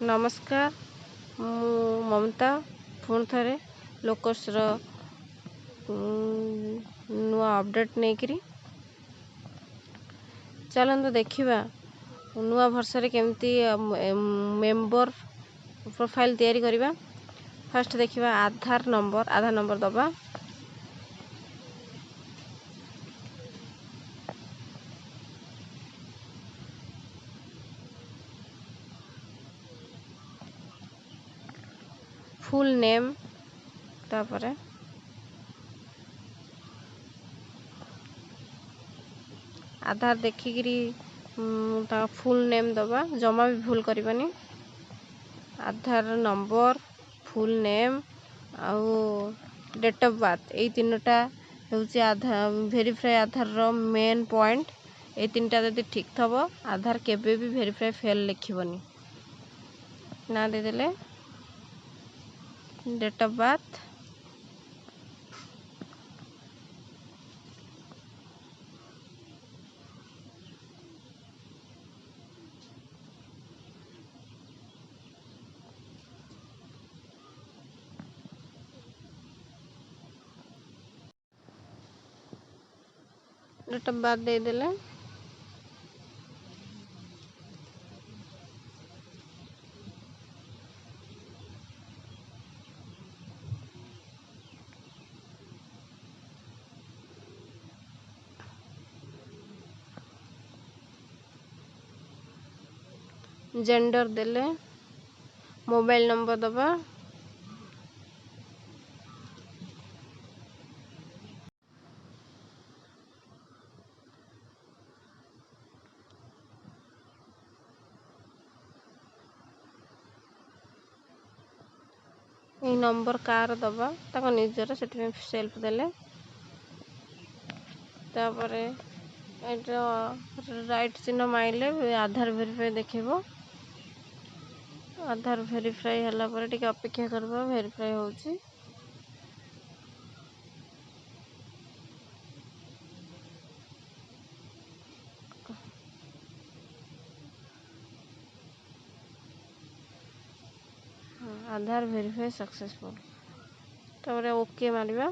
नमस्कार मु ममता पुणी थे लोकस्र नुआ अपडेट नहीं करी चलते देखा नुआ वर्षे केमती मेंबर प्रोफाइल तैयारी करवा। फर्स्ट देखा आधार नंबर दबा। फुल नेम तापरे आधार देखिकी फुल नेम दबा, जमा भी भूल करबानी। आधार नंबर फुल नेम आउ डेट ऑफ बर्थ यही तीनटा होची आधार वेरीफाई आधार रो मेन पॉइंट। ये तीनटा यदि ठीक थब आधार केबे भी वेरीफाई फेल लिखिबनी। ना दे देले डेट ऑफ बर्थ दे देले। जेंडर देले, मोबाइल नंबर दबा। ये नंबर कार दबा ताको निजर से सेल्फ देले। तापरे एटा राइट चिन्ह माइले आधार वेरीफाई देखिबो। आधार वेरीफाई हला पर टिके अपेक्षा करबा, वेरीफाई होची। आधार वेरीफाई सक्सेसफुल। तापरे ओके मारिबा।